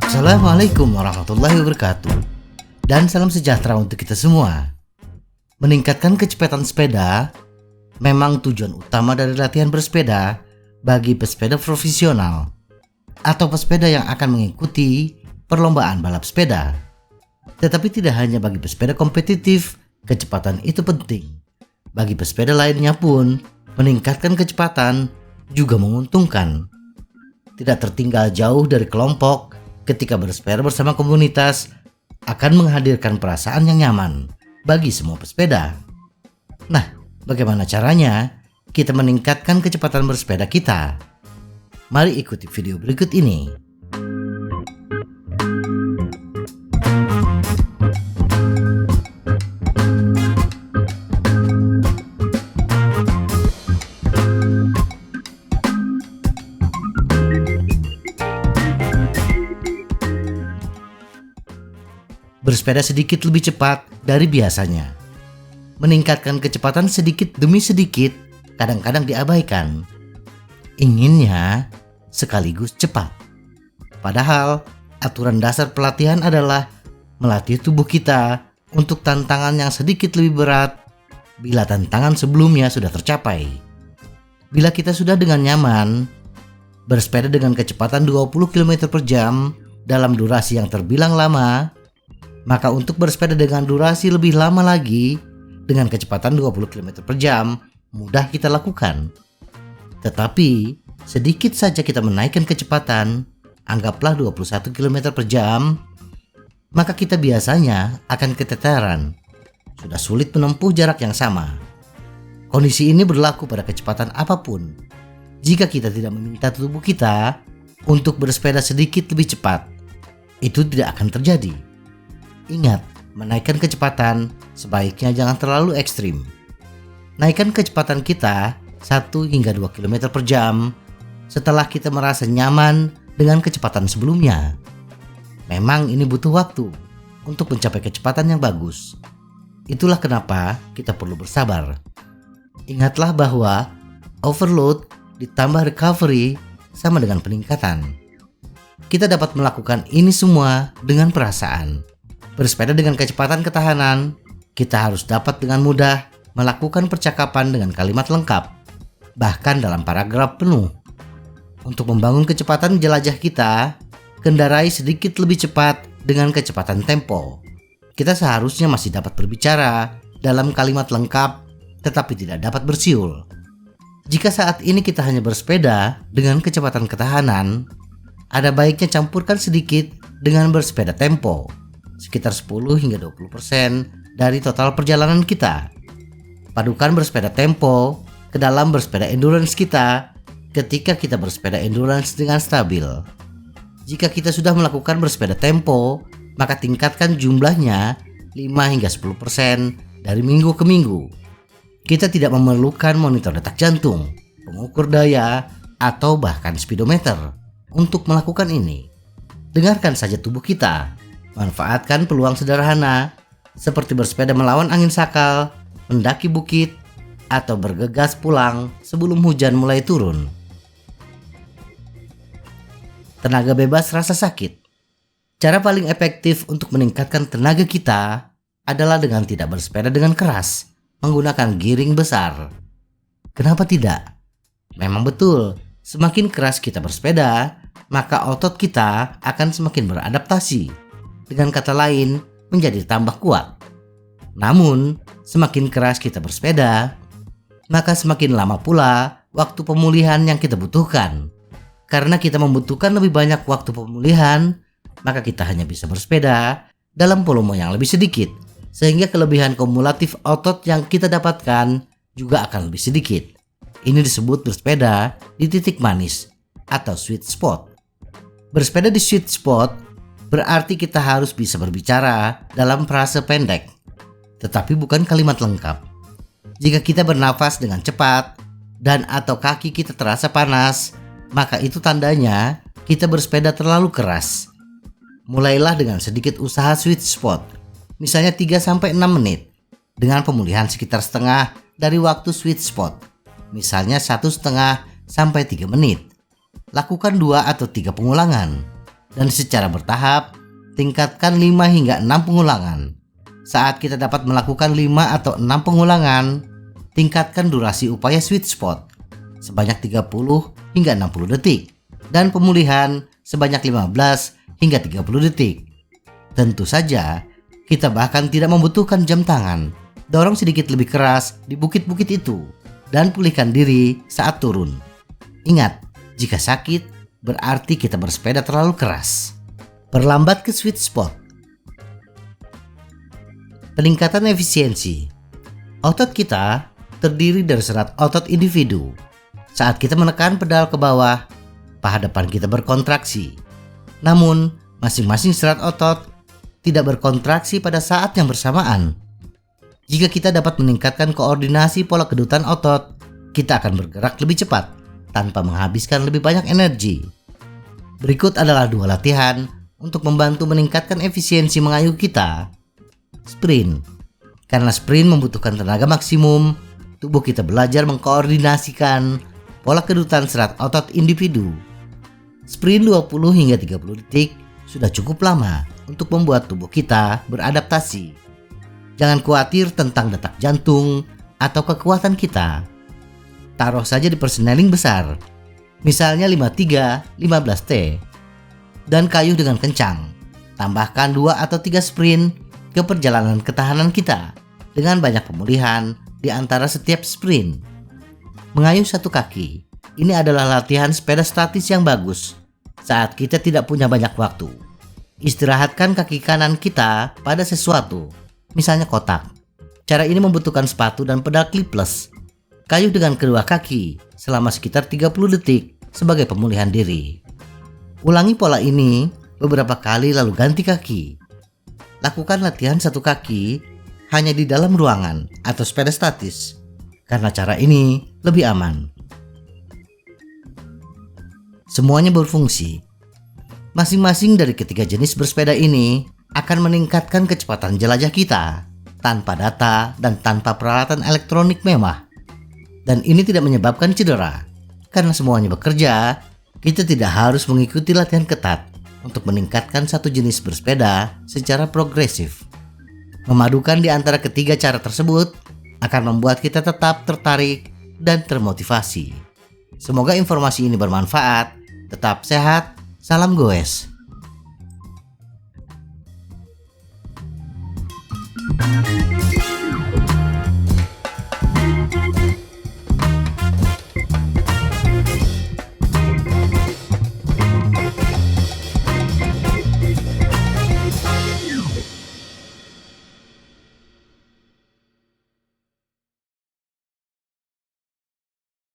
Assalamualaikum warahmatullahi wabarakatuh. Dan salam sejahtera untuk kita semua. Meningkatkan kecepatan sepeda memang tujuan utama dari latihan bersepeda bagi pesepeda profesional atau pesepeda yang akan mengikuti perlombaan balap sepeda. Tetapi tidak hanya bagi pesepeda kompetitif kecepatan itu penting. Bagi pesepeda lainnya pun meningkatkan kecepatan juga menguntungkan. Tidak tertinggal jauh dari kelompok ketika bersepeda bersama komunitas akan menghadirkan perasaan yang nyaman bagi semua pesepeda. Nah, bagaimana caranya kita meningkatkan kecepatan bersepeda kita? Mari ikuti video berikut ini. Bersepeda sedikit lebih cepat dari biasanya. Meningkatkan kecepatan sedikit demi sedikit kadang-kadang diabaikan. Inginnya sekaligus cepat. Padahal aturan dasar pelatihan adalah melatih tubuh kita untuk tantangan yang sedikit lebih berat bila tantangan sebelumnya sudah tercapai. Bila kita sudah dengan nyaman bersepeda dengan kecepatan 20 km per jam dalam durasi yang terbilang lama, maka untuk bersepeda dengan durasi lebih lama lagi dengan kecepatan 20 km per jam mudah kita lakukan. Tetapi sedikit saja kita menaikkan kecepatan, anggaplah 21 km per jam, maka kita biasanya akan keteteran. Sudah sulit menempuh jarak yang sama. Kondisi ini berlaku pada kecepatan apapun. Jika kita tidak meminta tubuh kita untuk bersepeda sedikit lebih cepat, itu tidak akan terjadi. Ingat, menaikkan kecepatan sebaiknya jangan terlalu ekstrim. Naikkan kecepatan kita 1 hingga 2 km per jam setelah kita merasa nyaman dengan kecepatan sebelumnya. Memang ini butuh waktu untuk mencapai kecepatan yang bagus. Itulah kenapa kita perlu bersabar. Ingatlah bahwa overload ditambah recovery sama dengan peningkatan. Kita dapat melakukan ini semua dengan perasaan. Bersepeda dengan kecepatan ketahanan, kita harus dapat dengan mudah melakukan percakapan dengan kalimat lengkap, bahkan dalam paragraf penuh. Untuk membangun kecepatan jelajah kita, kendarai sedikit lebih cepat dengan kecepatan tempo. Kita seharusnya masih dapat berbicara dalam kalimat lengkap, tetapi tidak dapat bersiul. Jika saat ini kita hanya bersepeda dengan kecepatan ketahanan, ada baiknya campurkan sedikit dengan bersepeda tempo. Sekitar 10 hingga 20% dari total perjalanan kita. Padukan bersepeda tempo ke dalam bersepeda endurance kita ketika kita bersepeda endurance dengan stabil. Jika kita sudah melakukan bersepeda tempo, maka tingkatkan jumlahnya 5 hingga 10% dari minggu ke minggu. Kita tidak memerlukan monitor detak jantung, pengukur daya, atau bahkan speedometer untuk melakukan ini. Dengarkan saja tubuh kita. Manfaatkan peluang sederhana seperti bersepeda melawan angin sakal, mendaki bukit, atau bergegas pulang sebelum hujan mulai turun. Tenaga bebas rasa sakit. Cara paling efektif untuk meningkatkan tenaga kita adalah dengan tidak bersepeda dengan keras, menggunakan giring besar. Kenapa tidak? Memang betul, semakin keras kita bersepeda, maka otot kita akan semakin beradaptasi. Dengan kata lain, menjadi tambah kuat. Namun, semakin keras kita bersepeda, maka semakin lama pula waktu pemulihan yang kita butuhkan. Karena kita membutuhkan lebih banyak waktu pemulihan, maka kita hanya bisa bersepeda dalam volume yang lebih sedikit, sehingga kelebihan kumulatif otot yang kita dapatkan juga akan lebih sedikit. Ini disebut bersepeda di titik manis atau sweet spot. Bersepeda di sweet spot berarti kita harus bisa berbicara dalam frase pendek, tetapi bukan kalimat lengkap. Jika kita bernafas dengan cepat dan atau kaki kita terasa panas, maka itu tandanya kita bersepeda terlalu keras. Mulailah dengan sedikit usaha sweet spot, misalnya 3-6 menit, dengan pemulihan sekitar setengah dari waktu sweet spot. misalnya 1,5 sampai 3 menit. Lakukan 2 atau 3 pengulangan, dan secara bertahap tingkatkan 5 hingga 6 pengulangan. Saat kita dapat melakukan 5 atau 6 pengulangan, tingkatkan durasi upaya sweet spot sebanyak 30 hingga 60 detik dan pemulihan sebanyak 15 hingga 30 detik. Tentu saja, kita bahkan tidak membutuhkan jam tangan. Dorong sedikit lebih keras di bukit-bukit itu dan pulihkan diri saat turun. Ingat, jika sakit berarti kita bersepeda terlalu keras. Perlambat ke sweet spot. Peningkatan efisiensi. Otot kita terdiri dari serat otot individu. Saat kita menekan pedal ke bawah, paha depan kita berkontraksi. Namun, masing-masing serat otot tidak berkontraksi pada saat yang bersamaan. Jika kita dapat meningkatkan koordinasi pola kedutan otot, kita akan bergerak lebih cepat tanpa menghabiskan lebih banyak energi. Berikut adalah 2 latihan untuk membantu meningkatkan efisiensi mengayuh kita. Sprint. Karena sprint membutuhkan tenaga maksimum, tubuh kita belajar mengkoordinasikan pola kedutan serat otot individu. Sprint 20 hingga 30 detik sudah cukup lama untuk membuat tubuh kita beradaptasi. Jangan khawatir tentang detak jantung atau kekuatan kita. Taruh saja di perseneling besar, misalnya 53, 15T, dan kayuh dengan kencang. Tambahkan 2 atau 3 sprint ke perjalanan ketahanan kita dengan banyak pemulihan di antara setiap sprint. Mengayuh satu kaki, ini adalah latihan sepeda statis yang bagus saat kita tidak punya banyak waktu. Istirahatkan kaki kanan kita pada sesuatu, misalnya kotak. Cara ini membutuhkan sepatu dan pedal clipless. Kayuh dengan kedua kaki selama sekitar 30 detik sebagai pemulihan diri. Ulangi pola ini beberapa kali lalu ganti kaki. Lakukan latihan satu kaki hanya di dalam ruangan atau sepeda statis, karena cara ini lebih aman. Semuanya berfungsi. Masing-masing dari ketiga jenis bersepeda ini akan meningkatkan kecepatan jelajah kita tanpa data dan tanpa peralatan elektronik mewah. Dan ini tidak menyebabkan cedera. Karena semuanya bekerja, kita tidak harus mengikuti latihan ketat untuk meningkatkan satu jenis bersepeda secara progresif. Memadukan di antara ketiga cara tersebut akan membuat kita tetap tertarik dan termotivasi. Semoga informasi ini bermanfaat. Tetap sehat, salam goes.